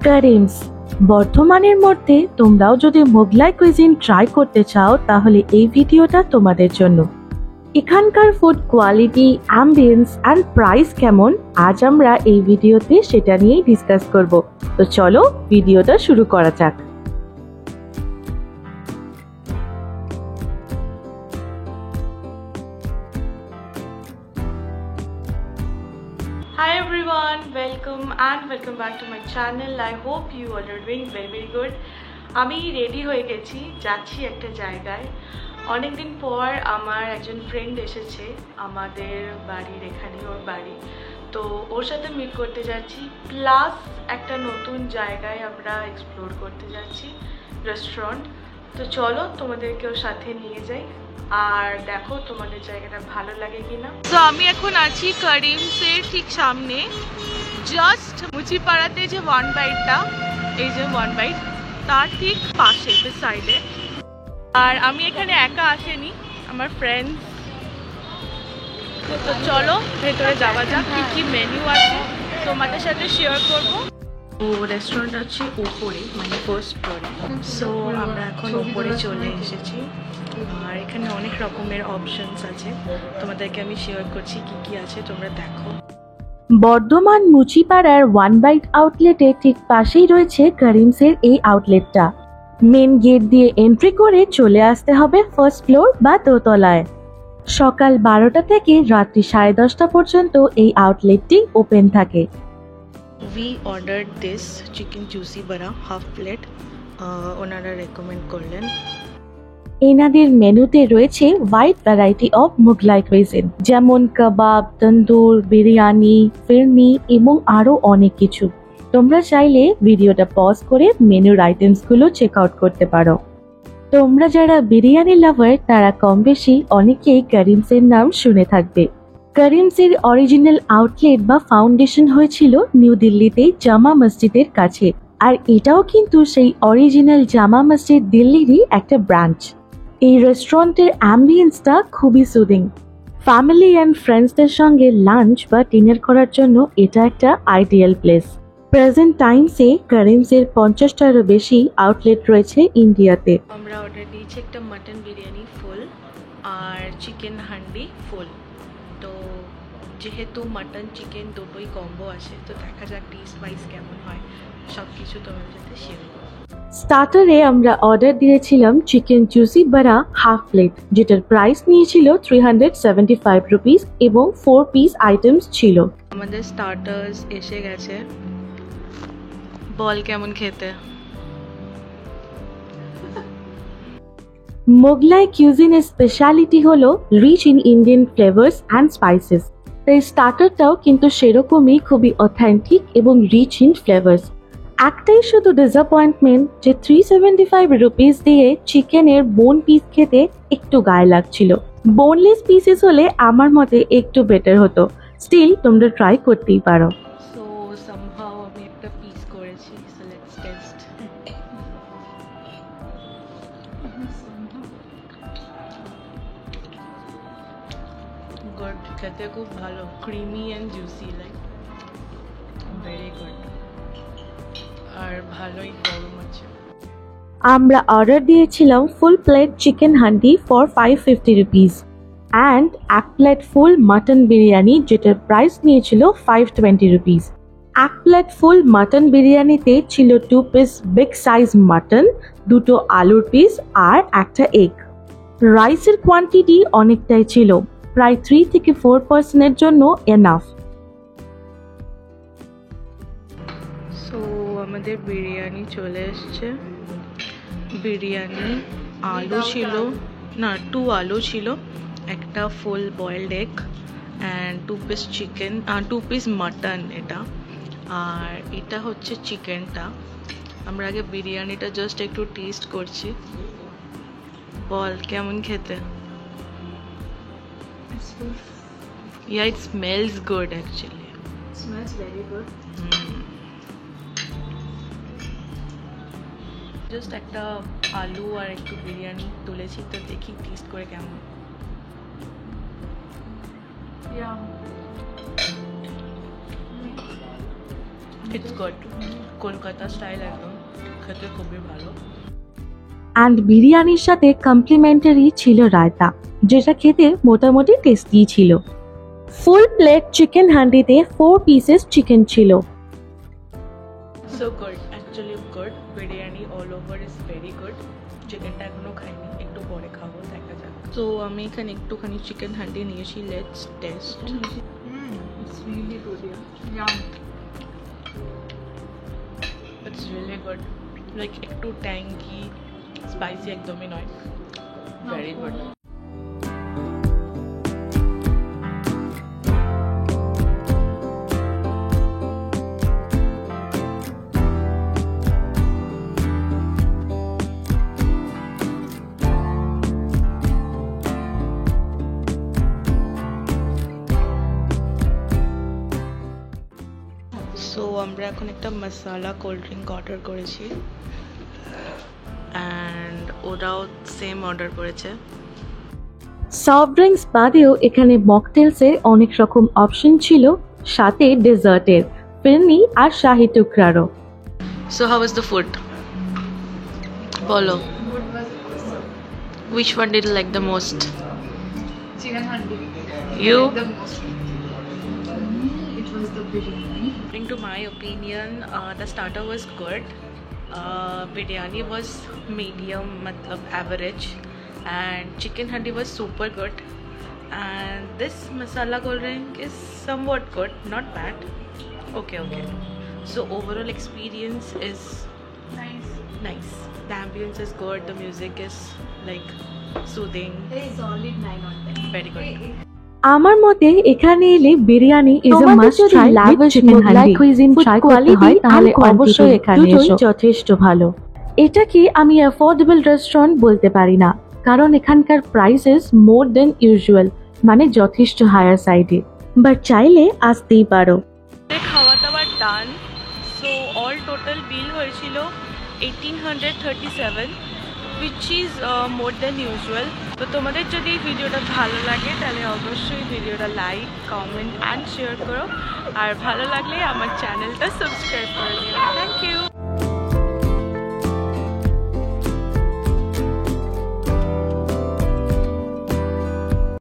কারিমস বর্ধমানের মধ্যে তোমরাও যদি মোগলাই কুইজিন ট্রাই করতে চাও তাহলে এই ভিডিওটা তোমাদের জন্য। এখানকার food quality, ambience and price কেমন, আজ আমরা এই ভিডিওতে সেটা নিয়েই ডিসকাস করব। তো চলো ভিডিওটা শুরু করা যাক। Hi everyone, welcome back to my channel. I hope you all are doing very good. আমি রেডি হয়ে গেছি, যাচ্ছি একটা জায়গায়। অনেকদিন পর আমার একজন ফ্রেন্ড এসেছে আমাদের বাড়ির এখানে, ওর বাড়ি, তো ওর সাথে মিট করতে যাচ্ছি, প্লাস একটা নতুন জায়গায় আমরা এক্সপ্লোর করতে যাচ্ছি, রেস্টুরেন্ট। তো চলো তোমাদেরকে ওর সাথে নিয়ে যাই আর দেখো তোমাদের জায়গাটা ভালো লাগে কিনা। তো আমি এখন আছি করিমসের ঠিক সামনে, জাস্ট মুচিপাড়াতে যে ওয়ান বাইটটা, এই যে ওয়ান বাইট, তার ঠিক পাশে সাইডে। আর আমি এখানে একা আসেনি, আমার ফ্রেন্ডস। তো চলো ভেতরে যাওয়া যাক, কি কি মেনু আছে তোমাদের সাথে শেয়ার করবো। ও রেস্টুরেন্ট আছে ওপরে, মানে ফার্স্ট ফ্লোরে। সো আমরা এখন ওপরে চলে এসেছি আর এখানে অনেক রকমের অপশনস আছে, তোমাদেরকে আমি শেয়ার করছি কি কি আছে, তোমরা দেখো। বর্ধমান মুচিপাড়ার ওয়ান বাইট আউটলেটে ঠিক পাশেই রয়েছে করিমসের এই আউটলেটটা। মেন গেট দিয়ে এন্ট্রি করে চলে আসতে হবে ফার্স্ট ফ্লোর বা দোতলায়। সকাল 12টা থেকে রাত্রি 10:30 পর্যন্ত এই আউটলেটটি ওপেন থাকে। We ordered this chicken juicy bara half plate, ওনারা রেকমেন্ড করলেন। এনাদের মেনুতে রয়েছে wide variety of Mughlai cuisine, যেমন কাবাব, তন্দুর, বিরিয়ানি, ফিরনি এবং আরো অনেক কিছু। তোমরা চাইলে ভিডিওটা পজ করে মেনুর আইটেমস গুলো চেক আউট করতে পারো। তোমরা যারা বিরিয়ানি লাভার তারা কম বেশি অনেকেই করিমসের নাম শুনে থাকবে। করিমসের অরিজিনাল আউটলেট বা ফাউন্ডেশন হয়েছিল নিউ দিল্লিতে জামা মসজিদের কাছে, আর এটাও কিন্তু সেই অরিজিনাল জামা মসজিদ দিল্লিরই একটা ব্রাঞ্চ। এই রেস্টুরেন্টের অ্যাম্বিয়েন্সটা খুবই সুদিং। ফ্যামিলি অ্যান্ড ফ্রেন্ডসদের সঙ্গে লাঞ্চ বা ডিনার করার জন্য এটা একটা আইডিয়াল প্লেস। প্রেজেন্ট টাইমসে করিমসের 50টারও বেশি আউটলেট রয়েছে ইন্ডিয়াতে। আমরা অর্ডার দিয়েছি একটা মাটন বিরিয়ানি ফুল আর চিকেন হান্ডি ফুল। তো যেহেতু মাটন চিকেন দুটোই কম্বো আছে, তো দেখা যাক টেস্ট ওয়াইজ কেমন হয়, সব কিছু তোমাদের সাথে শেয়ার করব। স্টার্টারে আমরা অর্ডার দিয়েছিলাম চিকেন জুসি বারা হাফ প্লেট, যেটার প্রাইস নিয়েছিল 375 রুপিস এবং 4 পিস আইটেমস ছিল। আমাদের স্টার্টার্স এসে গেছে, বল কেমন খেতে। মোগলাই কিউজিনের স্পেশালিটি হলো rich in Indian flavours and spices. তাই স্টার্টারটাও কিন্তু সেরকমই খুবই অথেন্টিক এবং রিচ ইন ফ্লেভার্স। একটাই শুধু ডিসঅ্যাপয়েন্টমেন্ট যে 375 রুপিস দিয়ে চিকেনের বোন পিস খেতে একটু গায়ে লাগছিল। বোনলেস পিসেস হলে আমার মতে একটু বেটার হতো। স্টিল তোমরা ট্রাই করতেই পারো। সো সামহাউ আমি একটা পিস করেছি, সো লেটস টেস্ট। গুড, খেতে খুব ভালো, creamy and juicy, like very good, আর ভালোই গরম আছে। আমরা অর্ডার দিয়েছিলাম full plate chicken handi for 550 rupees and এক প্লেট ফুল মাটন বিরিয়ানি, যেটার প্রাইস নিয়েছিল 520 রুপিস। এক প্লেট ফুল মাটন বিরিয়ানিতে ছিল 2 পিস বিগ সাইজ মাটন, 2টো আলুর পিস আর একটা এগ। রাইসের কোয়ান্টিটি অনেকটাই ছিল, প্রায় 3 থেকে 4% জন্য এনাফ। সো আমাদের বিরিয়ানি চলে এসছে। বিরিয়ানি আলু ছিল না, 2 আলু ছিল, একটা full boiled egg and 2 piece chicken, 2 piece mutton এটা, আর এটা হচ্ছে চিকেনটা। আমরা আগে বিরিয়ানিটা জাস্ট একটু টেস্ট করছি। বল কেমন খেতে। Yeah, it smells good actually. It smells very good. Just একটা আলু আর একটু বিরিয়ানি তুলেছি, তো দেখি টেস্ট করে কেমন। ইটস গুড, কলকাতা স্টাইল একদম, খেতে খুবই ভালো। অ্যান্ড বিরিয়ানির সাথে কমপ্লিমেন্টারি ছিল রায়তা, যেটা খেতে মোটামুটি টেস্টি ছিল। ফুল প্লেট চিকেন হান্ডিতে 4 পিসেস চিকেন ছিল। So good, actually good. Biryani all over is very good. চিকেনটা এখনো খাইনি, একটু পরে খাবো, দেখা যাক। তো আমি এখানে একটুখানি চিকেন হান্ডি নিয়েছি, let's taste. It's really good, yeah. It's really good, like একটু ট্যাঙ্গি, স্পাইসি একদমই নয়, ভেরি গুড। সো আমরা এখন একটা মশালা কোল্ড ড্রিঙ্ক অর্ডার করেছি, অ্যান্ড ওরাও সেম অর্ডার করেছে। সফট ড্রিঙ্কস বাদেও এখানে মকটেলসের অনেক রকম অপশন ছিল, সাথে ডেজার্টের, ফিরনি আর শাহি টুকরারও। So how is the food, বলো। Food was awesome. Which one did you like the most? Chicken handi. You? The most. It was the biryani. According to my opinion, the starter was good. Biryani was medium, matlab average, and chicken handi was super good. And this masala cold drink is somewhat good, not bad. Okay. So overall experience is nice. The ambience is good. The music is like soothing. There is only 9 on 10. Very good. আমার মতে এখানে এলে biryani is a must try. Lavish Mughlai cuisine try করতে হয় তাহলে অবশ্যই এখানে এসো, যথেষ্ট ভালো। এটাকে আমি অ্যাফোর্ডেবল রেস্টুরেন্ট বলতে পারি না, কারণ এখানকার প্রাইসেস মোর দেন ইউজুয়াল, মানে যথেষ্ট হায়ার সাইডে, বাট চাইলে আসতেই পারো। খাওয়া দাওয়া ডান। সো অল টোটাল বিল হয়েছিল 1837, which is more than usual. তো তোমাদের যদি এই ভিডিওটা ভালো লাগে তাহলে অবশ্যই ভিডিওটা লাইক, কমেন্ট অ্যান্ড শেয়ার করো, আর ভালো লাগলে আমার চ্যানেলটা সাবস্ক্রাইব করো।